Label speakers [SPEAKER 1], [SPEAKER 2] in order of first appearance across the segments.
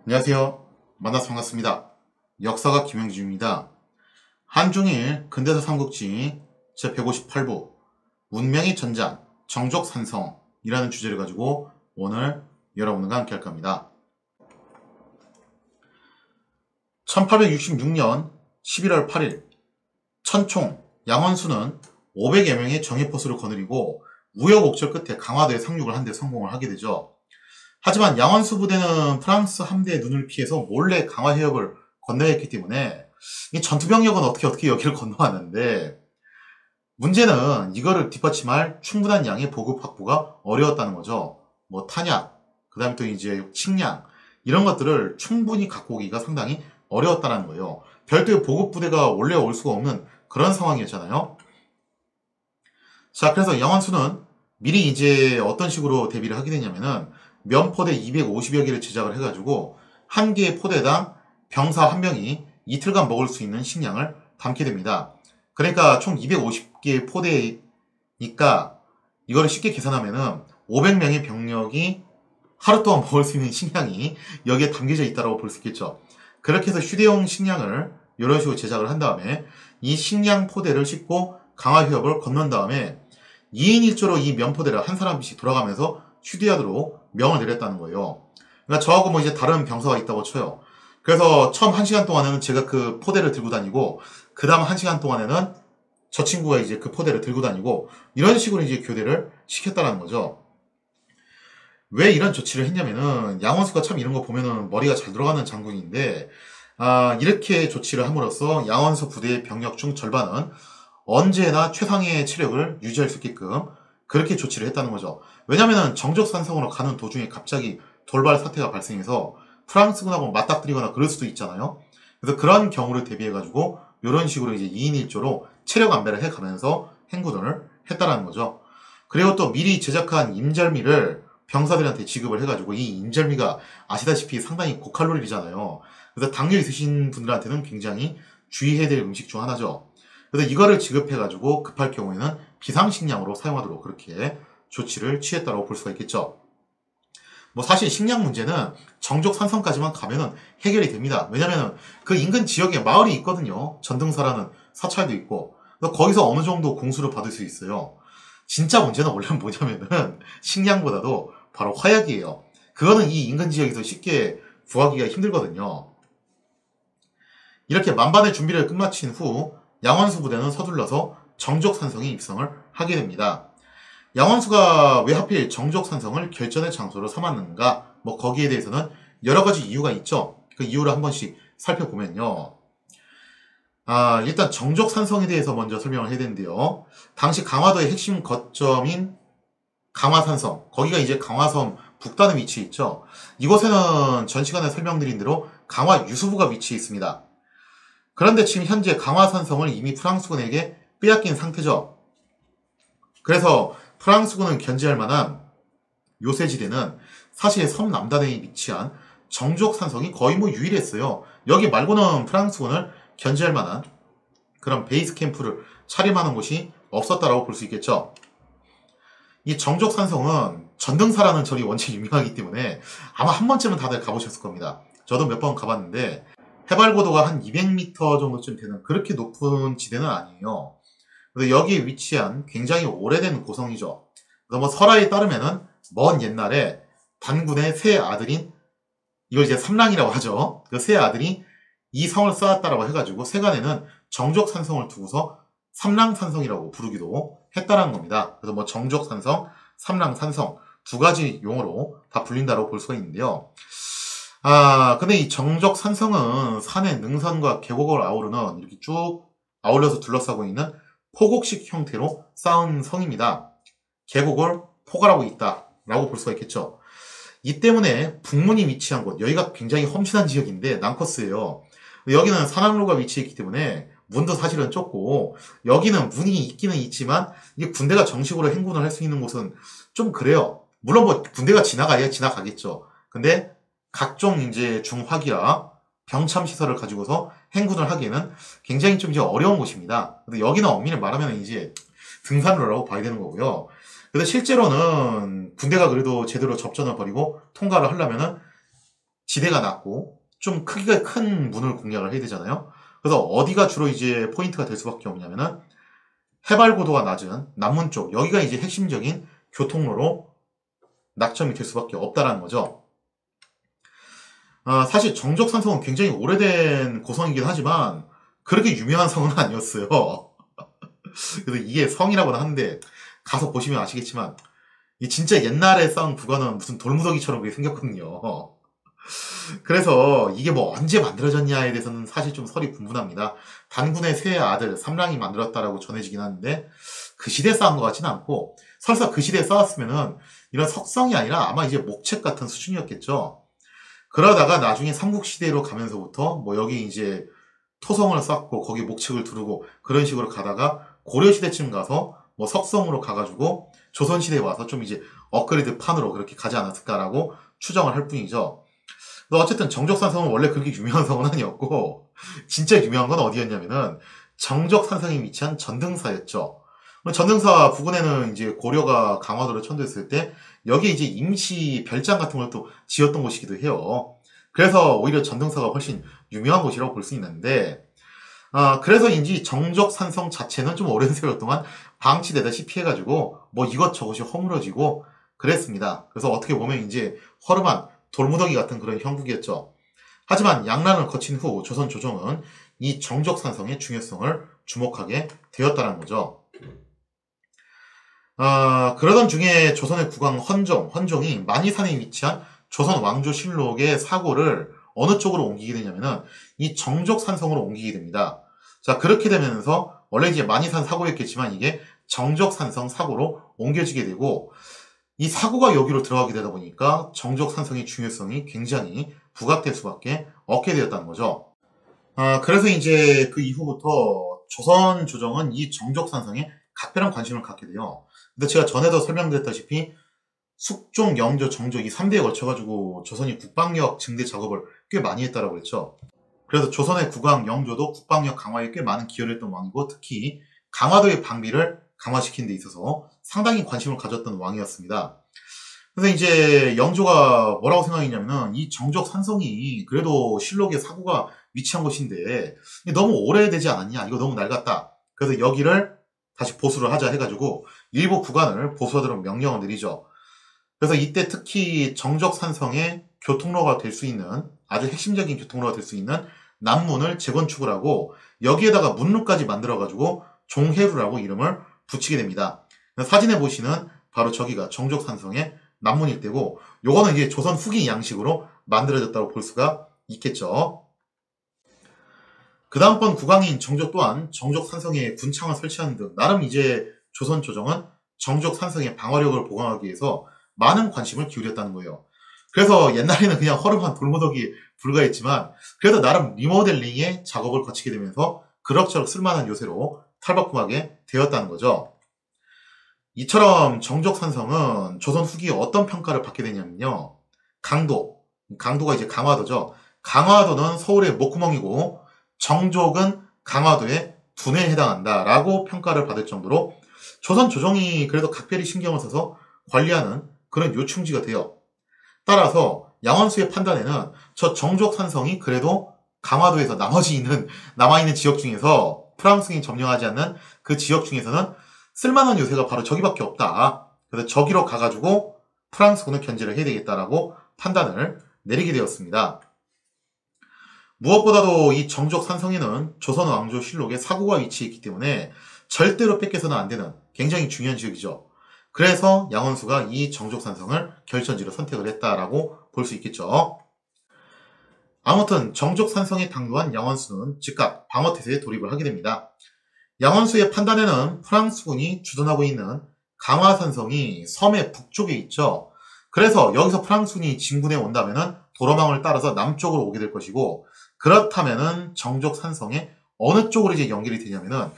[SPEAKER 1] 안녕하세요. 만나서 반갑습니다. 역사가 김영주입니다. 한중일 근대사 삼국지 제158부 운명의 전장 정족산성이라는 주제를 가지고 오늘 여러분과 함께 할 겁니다. 1866년 11월 8일 천총 양원수는 500여 명의 정예포수를 거느리고 우여곡절 끝에 강화도에 상륙을 한 데 성공을 하게 되죠. 하지만 양원수 부대는 프랑스 함대의 눈을 피해서 몰래 강화 해협을 건너야 했기 때문에 이 전투병력은 어떻게 여기를 건너왔는데, 문제는 이거를 뒷받침할 충분한 양의 보급 확보가 어려웠다는 거죠. 뭐 탄약, 그 다음에 또 이제 식량, 이런 것들을 충분히 갖고 오기가 상당히 어려웠다는 거예요. 별도의 보급 부대가 원래 올 수가 없는 그런 상황이었잖아요. 자, 그래서 양원수는 미리 이제 어떤 식으로 대비를 하게 되냐면은 면포대 250여 개를 제작을 해가지고 한 개의 포대당 병사 한 명이 이틀간 먹을 수 있는 식량을 담게 됩니다. 그러니까 총 250개의 포대니까 이거를 쉽게 계산하면은 500명의 병력이 하루 동안 먹을 수 있는 식량이 여기에 담겨져 있다고 볼 수 있겠죠. 그렇게 해서 휴대용 식량을 이런 식으로 제작을 한 다음에 이 식량 포대를 싣고 강화해협을 건넌 다음에 2인 1조로 이 면포대를 한 사람씩 돌아가면서 휴대하도록 명을 내렸다는 거예요. 그러니까 저하고 뭐 이제 다른 병사가 있다고 쳐요. 그래서 처음 1시간 동안에는 제가 그 포대를 들고 다니고, 그 다음 1시간 동안에는 저 친구가 이제 그 포대를 들고 다니고, 이런 식으로 이제 교대를 시켰다는 거죠. 왜 이런 조치를 했냐면은, 양원수가 참 이런 거 보면은 머리가 잘 들어가는 장군인데, 이렇게 조치를 함으로써 양원수 부대의 병력 중 절반은 언제나 최상의 체력을 유지할 수 있게끔 그렇게 조치를 했다는 거죠. 왜냐면은 정족산성으로 가는 도중에 갑자기 돌발 사태가 발생해서 프랑스군하고 맞닥뜨리거나 그럴 수도 있잖아요. 그래서 그런 경우를 대비해가지고 이런 식으로 이제 2인 1조로 체력 안배를 해가면서 행군을 했다라는 거죠. 그리고 또 미리 제작한 임절미를 병사들한테 지급을 해가지고, 이 임절미가 아시다시피 상당히 고칼로리잖아요. 그래서 당뇨 있으신 분들한테는 굉장히 주의해야 될 음식 중 하나죠. 그래서 이거를 지급해가지고 급할 경우에는 비상식량으로 사용하도록 그렇게 조치를 취했다고 볼 수가 있겠죠. 뭐 사실 식량 문제는 정족산성까지만 가면은 해결이 됩니다. 왜냐면은 그 인근 지역에 마을이 있거든요. 전등사라는 사찰도 있고. 그래서 거기서 어느 정도 공수를 받을 수 있어요. 진짜 문제는 원래 뭐냐면은 식량보다도 바로 화약이에요. 그거는 이 인근 지역에서 쉽게 구하기가 힘들거든요. 이렇게 만반의 준비를 끝마친 후 양원수 부대는 서둘러서 정족산성에 입성을 하게 됩니다. 양원수가 왜 하필 정족산성을 결전의 장소로 삼았는가? 뭐 거기에 대해서는 여러 가지 이유가 있죠. 그 이유를 한 번씩 살펴보면요. 일단 정족산성에 대해서 먼저 설명을 해야 되는데요. 당시 강화도의 핵심 거점인 강화산성, 거기가 이제 강화섬 북단에 위치해 있죠. 이곳에는 전 시간에 설명드린 대로 강화 유수부가 위치해 있습니다. 그런데 지금 현재 강화산성을 이미 프랑스군에게 빼앗긴 상태죠. 그래서 프랑스군은 견제할 만한 요새지대는 사실 섬 남단에 위치한 정족산성이 거의 뭐 유일했어요. 여기 말고는 프랑스군을 견제할 만한 그런 베이스 캠프를 차림하는 곳이 없었다라고 볼 수 있겠죠. 이 정족산성은 전등사라는 절이 원체 유명하기 때문에 아마 한 번쯤은 다들 가보셨을 겁니다. 저도 몇 번 가봤는데 해발 고도가 한 200m 정도쯤 되는 그렇게 높은 지대는 아니에요. 그래서 여기에 위치한 굉장히 오래된 고성이죠. 그래서 뭐 설화에 따르면은 먼 옛날에 단군의 세 아들인, 이걸 이제 삼랑이라고 하죠. 그 세 아들이 이 성을 쌓았다라고 해가지고 세간에는 정족산성을 두고서 삼랑산성이라고 부르기도 했다는 겁니다. 그래서 뭐 정족산성, 삼랑산성 두 가지 용어로 다 불린다고 볼 수가 있는데요. 근데 이 정족산성은 산의 능선과 계곡을 아우르는 이렇게 쭉 아울러서 둘러싸고 있는 포곡식 형태로 쌓은 성입니다. 계곡을 포괄하고 있다라고 볼 수가 있겠죠. 이 때문에 북문이 위치한 곳, 여기가 굉장히 험신한 지역인데 난커스예요. 여기는 산악로가 위치했기 때문에 문도 사실은 좁고, 여기는 문이 있기는 있지만 이게 군대가 정식으로 행군을 할 수 있는 곳은 좀 그래요. 물론 뭐 군대가 지나가야 지나가겠죠. 근데 각종 이제 중화기라 병참 시설을 가지고서 행군을 하기에는 굉장히 좀 이제 어려운 곳입니다. 근데 여기는 엄밀히 말하면 이제 등산로라고 봐야 되는 거고요. 근데 실제로는 군대가 그래도 제대로 접전을 벌이고 통과를 하려면은 지대가 낮고 좀 크기가 큰 문을 공략을 해야 되잖아요. 그래서 어디가 주로 이제 포인트가 될 수밖에 없냐면은 해발 고도가 낮은 남문 쪽, 여기가 이제 핵심적인 교통로로 낙점이 될 수밖에 없다라는 거죠. 사실 정적산성은 굉장히 오래된 고성이긴 하지만 그렇게 유명한 성은 아니었어요. 그래서 이게 성이라고는 하는데 가서 보시면 아시겠지만 이 진짜 옛날에 쌓은 구간은 무슨 돌무더기처럼 그게 생겼거든요. 그래서 이게 뭐 언제 만들어졌냐에 대해서는 사실 좀 설이 분분합니다. 단군의 세 아들 삼랑이 만들었다라고 전해지긴 하는데 그 시대에 쌓은 것 같지는 않고 설사 그 시대에 쌓았으면은 이런 석성이 아니라 아마 이제 목책 같은 수준이었겠죠. 그러다가 나중에 삼국시대로 가면서부터 뭐 여기 이제 토성을 쌓고 거기 목책을 두르고 그런 식으로 가다가 고려시대쯤 가서 뭐 석성으로 가가지고 조선시대에 와서 좀 이제 업그레이드 판으로 그렇게 가지 않았을까라고 추정을 할 뿐이죠. 어쨌든 정적산성은 원래 그렇게 유명한 성은 아니었고 진짜 유명한 건 어디였냐면은 정적산성에 위치한 전등사였죠. 전등사 부근에는 이제 고려가 강화도를 천도했을 때 여기에 이제 임시 별장 같은 걸 또 지었던 곳이기도 해요. 그래서 오히려 전등사가 훨씬 유명한 곳이라고 볼 수 있는데 그래서인지 정적산성 자체는 좀 오랜 세월 동안 방치되다시피 해가지고 뭐 이것저것이 허물어지고 그랬습니다. 그래서 어떻게 보면 이제 허름한 돌무더기 같은 그런 형국이었죠. 하지만 양란을 거친 후 조선 조정은 이 정적산성의 중요성을 주목하게 되었다는 거죠. 그러던 중에 조선의 국왕 헌종이 만이산에 위치한 조선 왕조실록의 사고를 어느 쪽으로 옮기게 되냐면은 이 정적산성으로 옮기게 됩니다. 자, 그렇게 되면서 원래 이제 만이산 사고였겠지만 이게 정적산성 사고로 옮겨지게 되고 이 사고가 여기로 들어가게 되다 보니까 정적산성의 중요성이 굉장히 부각될 수밖에 없게 되었다는 거죠. 그래서 이제 그 이후부터 조선 조정은 이 정적산성에 각별한 관심을 갖게 돼요. 근데 제가 전에도 설명드렸다시피 숙종, 영조, 정조 이 3대에 걸쳐가지고 조선이 국방력 증대 작업을 꽤 많이 했다라고 했죠. 그래서 조선의 국왕 영조도 국방력 강화에 꽤 많은 기여를 했던 왕이고 특히 강화도의 방비를 강화시키는 데 있어서 상당히 관심을 가졌던 왕이었습니다. 그래서 이제 영조가 뭐라고 생각했냐면은 이 정적산성이 그래도 실록에 사고가 위치한 곳인데 너무 오래되지 않았냐? 이거 너무 낡았다. 그래서 여기를 다시 보수를 하자 해가지고 일부 구간을 보수하도록 명령을 내리죠. 그래서 이때 특히 정적산성의 교통로가 될 수 있는 아주 핵심적인 교통로가 될 수 있는 남문을 재건축을 하고 여기에다가 문루까지 만들어가지고 종해루라고 이름을 붙이게 됩니다. 사진에 보시는 바로 저기가 정적산성의 남문 일대고 요거는 이제 조선 후기 양식으로 만들어졌다고 볼 수가 있겠죠. 그 다음번 국왕인 정조 또한 정적산성에 군창을 설치하는 등 나름 이제 조선 조정은 정적산성의 방어력을 보강하기 위해서 많은 관심을 기울였다는 거예요. 그래서 옛날에는 그냥 허름한 돌무더기에 불과했지만 그래도 나름 리모델링의 작업을 거치게 되면서 그럭저럭 쓸만한 요새로 탈바꿈하게 되었다는 거죠. 이처럼 정적산성은 조선 후기에 어떤 평가를 받게 되냐면요. 강도가 이제 강화도죠. 강화도는 서울의 목구멍이고 정족은 강화도의 두뇌에 해당한다라고 평가를 받을 정도로 조선 조정이 그래도 각별히 신경을 써서 관리하는 그런 요충지가 돼요. 따라서 양원수의 판단에는 저 정족산성이 그래도 강화도에서 남아있는 지역 중에서 프랑스인이 점령하지 않는 그 지역 중에서는 쓸만한 요새가 바로 저기밖에 없다. 그래서 저기로 가가지고 프랑스군을 견제를 해야 되겠다라고 판단을 내리게 되었습니다. 무엇보다도 이 정적산성에는 조선 왕조 실록에 사고가 위치했기 때문에 절대로 뺏겨서는 안 되는 굉장히 중요한 지역이죠. 그래서 양원수가 이 정적산성을 결전지로 선택을 했다라고 볼 수 있겠죠. 아무튼 정적산성에 당도한 양원수는 즉각 방어태세에 돌입을 하게 됩니다. 양원수의 판단에는 프랑스군이 주둔하고 있는 강화산성이 섬의 북쪽에 있죠. 그래서 여기서 프랑스군이 진군해 온다면은 도로망을 따라서 남쪽으로 오게 될 것이고 그렇다면은 정적산성에 어느 쪽으로 이제 연결이 되냐면은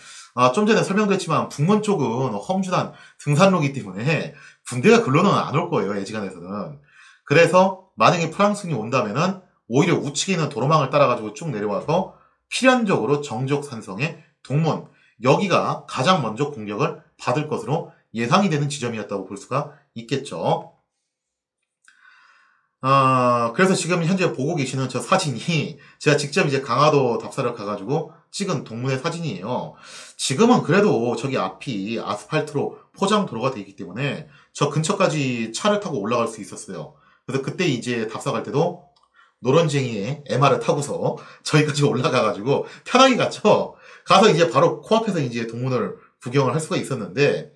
[SPEAKER 1] 좀 전에 설명드렸지만 북문 쪽은 험준한 등산로이기 때문에 군대가 글로는 안 올 거예요. 예지간에서는. 그래서 만약에 프랑스군이 온다면은 오히려 우측에 있는 도로망을 따라가지고 쭉 내려와서 필연적으로 정적산성의 동문 여기가 가장 먼저 공격을 받을 것으로 예상이 되는 지점이었다고 볼 수가 있겠죠. 그래서 지금 현재 보고 계시는 저 사진이 제가 직접 이제 강화도 답사를 가가지고 찍은 동문회 사진이에요. 지금은 그래도 저기 앞이 아스팔트로 포장 도로가 되어 있기 때문에 저 근처까지 차를 타고 올라갈 수 있었어요. 그래서 그때 이제 답사 갈 때도 노런쟁이의 MR을 타고서 저기까지 올라가가지고 편하게 갔죠. 가서 이제 바로 코앞에서 이제 동문을 구경을 할 수가 있었는데,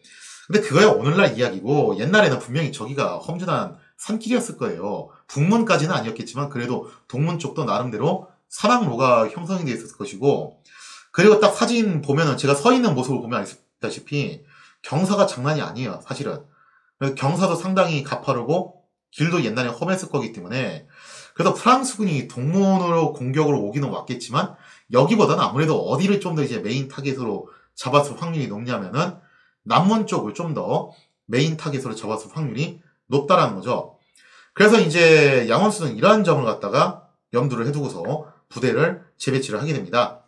[SPEAKER 1] 근데 그거야 오늘날 이야기고 옛날에는 분명히 저기가 험준한 산길이었을 거예요. 북문까지는 아니었겠지만 그래도 동문 쪽도 나름대로 산악로가 형성이 되어 있었을 것이고, 그리고 딱 사진 보면은 제가 서 있는 모습을 보면 아시다시피 경사가 장난이 아니에요, 사실은. 그래서 경사도 상당히 가파르고 길도 옛날에 험했을 거기 때문에, 그래서 프랑스군이 동문으로 공격으로 오기는 왔겠지만 여기보다는 아무래도 어디를 좀 더 이제 메인 타겟으로 잡았을 확률이 높냐면은 남문 쪽을 좀 더 메인 타겟으로 잡았을 확률이 높다라는 거죠. 그래서 이제 양원수는 이러한 점을 갖다가 염두를 해두고서 부대를 재배치를 하게 됩니다.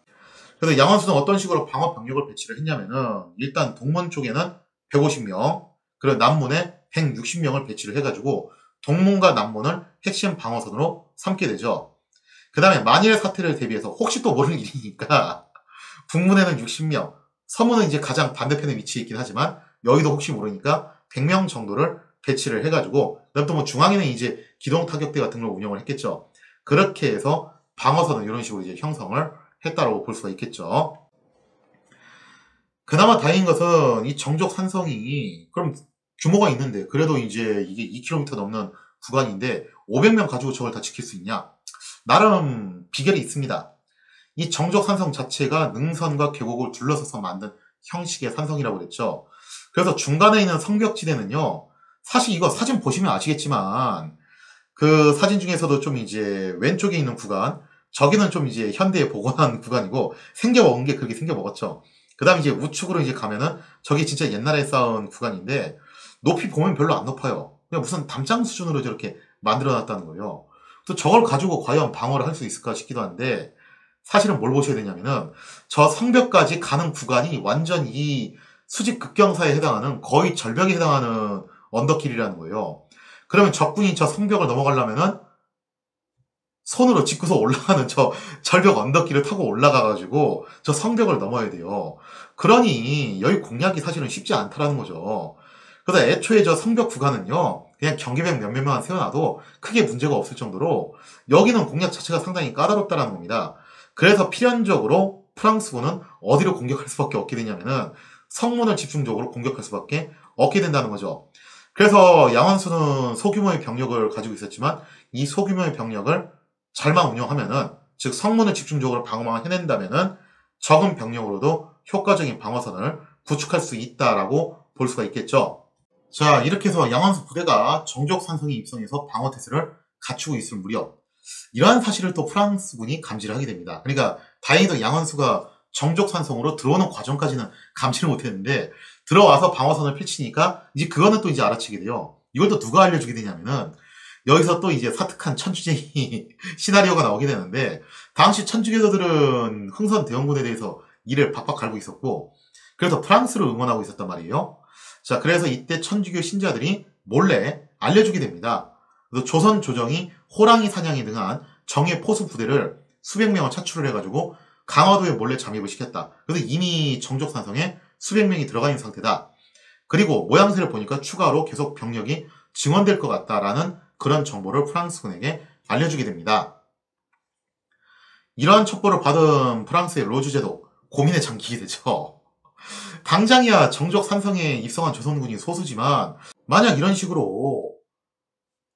[SPEAKER 1] 그래서 양원수는 어떤 식으로 방어 병력을 배치를 했냐면은 일단 동문 쪽에는 150명, 그리고 남문에 160명을 배치를 해가지고 동문과 남문을 핵심 방어선으로 삼게 되죠. 그 다음에 만일의 사태를 대비해서 혹시 또 모를 일이니까 북문에는 60명, 서문은 이제 가장 반대편에 위치해 있긴 하지만 여기도 혹시 모르니까 100명 정도를 배치를 해가지고, 그다음 또 뭐 중앙에는 이제 기동 타격대 같은 걸 운영을 했겠죠. 그렇게 해서 방어선은 이런 식으로 이제 형성을 했다라고 볼 수가 있겠죠. 그나마 다행인 것은 이 정족 산성이 그럼 규모가 있는데 그래도 이제 이게 2km 넘는 구간인데 500명 가지고 저걸 다 지킬 수 있냐? 나름 비결이 있습니다. 이 정족 산성 자체가 능선과 계곡을 둘러서서 만든 형식의 산성이라고 그랬죠. 그래서 중간에 있는 성벽지대는요, 사실 이거 사진 보시면 아시겠지만 그 사진 중에서도 좀 이제 왼쪽에 있는 구간, 저기는 좀 이제 현대에 복원한 구간이고 생겨먹은 게 그렇게 생겨먹었죠. 그 다음에 이제 우측으로 이제 가면은 저기 진짜 옛날에 쌓은 구간인데 높이 보면 별로 안 높아요. 그냥 무슨 담장 수준으로 저렇게 만들어놨다는 거예요. 그래서 저걸 가지고 과연 방어를 할 수 있을까 싶기도 한데, 사실은 뭘 보셔야 되냐면은 저 성벽까지 가는 구간이 완전 이 수직 급경사에 해당하는 거의 절벽에 해당하는 언덕길이라는 거예요. 그러면 적군이 저 성벽을 넘어가려면은 손으로 짚고서 올라가는 저 절벽 언덕길을 타고 올라가가지고 저 성벽을 넘어야 돼요. 그러니 여기 공략이 사실은 쉽지 않다라는 거죠. 그래서 애초에 저 성벽 구간은요, 그냥 경계병 몇몇 명만 세워놔도 크게 문제가 없을 정도로 여기는 공략 자체가 상당히 까다롭다라는 겁니다. 그래서 필연적으로 프랑스군은 어디로 공격할 수밖에 없게 되냐면은 성문을 집중적으로 공격할 수밖에 없게 된다는 거죠. 그래서 양원수는 소규모의 병력을 가지고 있었지만 이 소규모의 병력을 잘만 운영하면은, 즉 성문을 집중적으로 방어만 해낸다면은 적은 병력으로도 효과적인 방어선을 구축할 수 있다라고 볼 수가 있겠죠. 자, 이렇게 해서 양원수 부대가 정적 산성에 입성해서 방어 태세를 갖추고 있을 무렵 이러한 사실을 또 프랑스군이 감지를 하게 됩니다. 그러니까 다행히도 양원수가 정적 산성으로 들어오는 과정까지는 감지를 못했는데 들어와서 방어선을 펼치니까 이제 그거는 또 이제 알아채게 돼요. 이걸 또 누가 알려주게 되냐면은 여기서 또 이제 사특한 천주제이 시나리오가 나오게 되는데, 당시 천주교도들은 흥선 대원군에 대해서 이를 박박 갈고 있었고 그래서 프랑스를 응원하고 있었단 말이에요. 자, 그래서 이때 천주교 신자들이 몰래 알려주게 됩니다. 그래서 조선 조정이 호랑이 사냥에 등한 정예 포수 부대를 수백 명을 차출을 해가지고 강화도에 몰래 잠입을 시켰다. 그래서 이미 정족산성에 수백 명이 들어가 있는 상태다. 그리고 모양새를 보니까 추가로 계속 병력이 증원될 것 같다라는 그런 정보를 프랑스군에게 알려주게 됩니다. 이러한 첩보를 받은 프랑스의 로즈 제도 고민에 잠기게 되죠. 당장이야 정적 산성에 입성한 조선군이 소수지만 만약 이런 식으로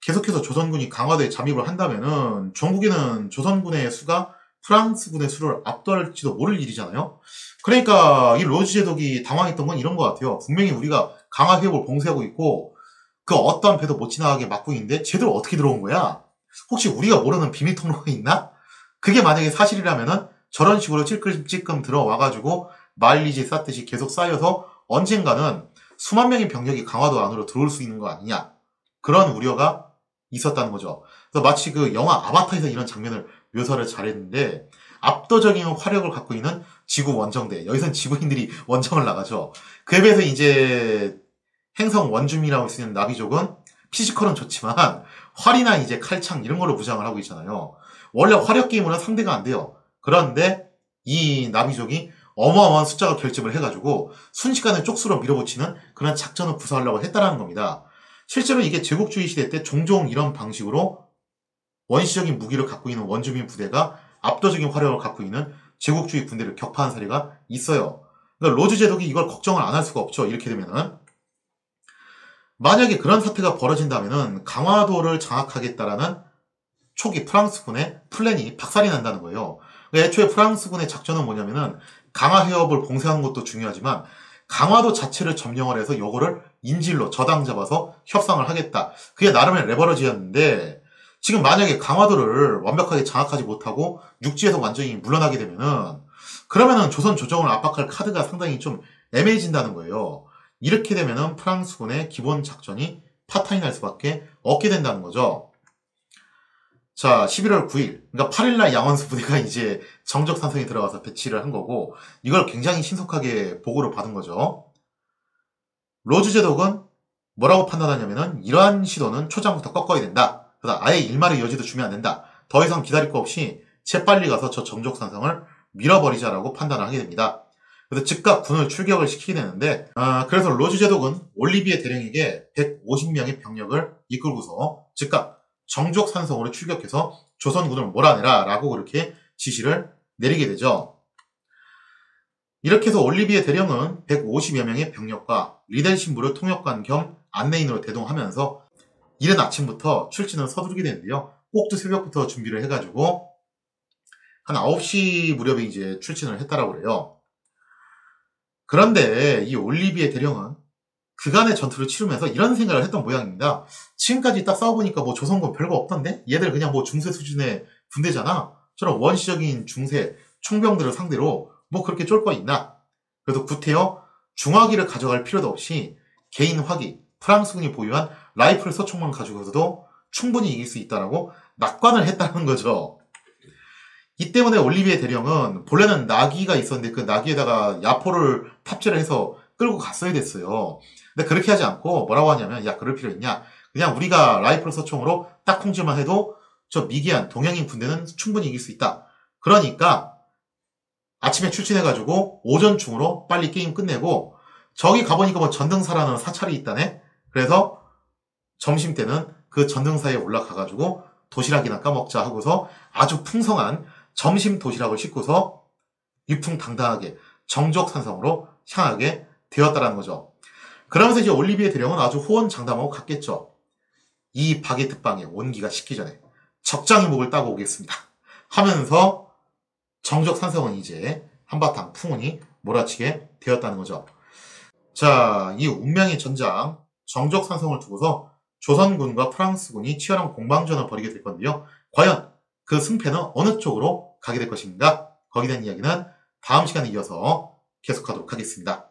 [SPEAKER 1] 계속해서 조선군이 강화도에 잠입을 한다면은 전국에는 조선군의 수가 프랑스군의 수를 압도할지도 모를 일이잖아요. 그러니까 이 로즈 제독이 당황했던 건 이런 것 같아요. 분명히 우리가 강화해협을 봉쇄하고 있고 그 어떠한 배도 못 지나가게 막고 있는데 쟤들 어떻게 들어온 거야? 혹시 우리가 모르는 비밀 통로가 있나? 그게 만약에 사실이라면은 저런 식으로 찔끔찔끔 들어와가지고 마일리지 쌓듯이 계속 쌓여서 언젠가는 수만 명의 병력이 강화도 안으로 들어올 수 있는 거 아니냐, 그런 우려가 있었다는 거죠. 그래서 마치 그 영화 아바타에서 이런 장면을 묘사를 잘했는데, 압도적인 화력을 갖고 있는 지구 원정대, 여기선 지구인들이 원정을 나가죠. 그에 비해서 이제 행성 원주민이라고 쓰는 나비족은 피지컬은 좋지만 활이나 이제 칼창 이런 걸로 무장을 하고 있잖아요. 원래 화력 게임으로는 상대가 안 돼요. 그런데 이 나비족이 어마어마한 숫자가 결집을 해가지고 순식간에 쪽수로 밀어붙이는 그런 작전을 구사하려고 했다라는 겁니다. 실제로 이게 제국주의 시대 때 종종 이런 방식으로 원시적인 무기를 갖고 있는 원주민 부대가 압도적인 화력을 갖고 있는 제국주의 군대를 격파한 사례가 있어요. 그러니까 로즈 제독이 이걸 걱정을 안 할 수가 없죠. 이렇게 되면은. 만약에 그런 사태가 벌어진다면은 강화도를 장악하겠다라는 초기 프랑스군의 플랜이 박살이 난다는 거예요. 애초에 프랑스군의 작전은 뭐냐면은 강화 해협을 봉쇄하는 것도 중요하지만 강화도 자체를 점령을 해서 요거를 인질로 저당 잡아서 협상을 하겠다. 그게 나름의 레버러지였는데 지금 만약에 강화도를 완벽하게 장악하지 못하고 육지에서 완전히 물러나게 되면은 그러면은 조선 조정을 압박할 카드가 상당히 좀 애매해진다는 거예요. 이렇게 되면은 프랑스군의 기본 작전이 파탄이 날 수밖에 없게 된다는 거죠. 자, 11월 9일, 그러니까 8일날 양원수 부대가 이제 정적산성에 들어가서 배치를 한 거고 이걸 굉장히 신속하게 보고를 받은 거죠. 로즈 제독은 뭐라고 판단하냐면은 이러한 시도는 초장부터 꺾어야 된다. 그래서 아예 일말의 여지도 주면 안 된다. 더 이상 기다릴 거 없이 재빨리 가서 저 정적산성을 밀어버리자라고 판단을 하게 됩니다. 그래서 즉각 군을 출격을 시키게 되는데 그래서 로즈 제독은 올리비에 대령에게 150명의 병력을 이끌고서 즉각 정족산성으로 출격해서 조선군을 몰아내라 라고 그렇게 지시를 내리게 되죠. 이렇게 해서 올리비에 대령은 150여 명의 병력과 리델 신부를 통역관 겸 안내인으로 대동하면서 이른 아침부터 출진을 서두르게 되는데요. 꼭두 새벽부터 준비를 해가지고 한 9시 무렵에 이제 출진을 했다라고 그래요. 그런데 이 올리비에 대령은 그간의 전투를 치르면서 이런 생각을 했던 모양입니다. 지금까지 딱 싸워보니까 뭐 조선군 별거 없던데? 얘들 그냥 뭐 중세 수준의 군대잖아. 저런 원시적인 중세 총병들을 상대로 뭐 그렇게 쫄 거 있나? 그래도 구태여 중화기를 가져갈 필요도 없이 개인 화기, 프랑스군이 보유한 라이플 소총만 가지고서도 충분히 이길 수 있다라고 낙관을 했다는 거죠. 이 때문에 올리비에 대령은 본래는 나귀가 있었는데 그 나귀에다가 야포를 탑재를 해서 끌고 갔어야 됐어요. 근데 그렇게 하지 않고 뭐라고 하냐면 야 그럴 필요 있냐. 그냥 우리가 라이플 소총으로 딱 통제만 해도 저 미개한 동양인 군대는 충분히 이길 수 있다. 그러니까 아침에 출진해가지고 오전 중으로 빨리 게임 끝내고 저기 가보니까 뭐 전등사라는 사찰이 있다네. 그래서 점심 때는 그 전등사에 올라가가지고 도시락이나 까먹자 하고서 아주 풍성한 점심 도시락을 싣고서 위풍당당하게 정족산성으로 향하게 되었다라는 거죠. 그러면서 이제 올리비에 대령은 아주 호언장담하고 갔겠죠. 이 바게트빵에 온기가 식기 전에 적장의 목을 따고 오겠습니다. 하면서 정적산성은 이제 한바탕 풍운이 몰아치게 되었다는 거죠. 자, 이 운명의 전장 정적산성을 두고서 조선군과 프랑스군이 치열한 공방전을 벌이게 될 건데요. 과연 그 승패는 어느 쪽으로 가게 될 것인가? 거기에 대한 이야기는 다음 시간에 이어서 계속하도록 하겠습니다.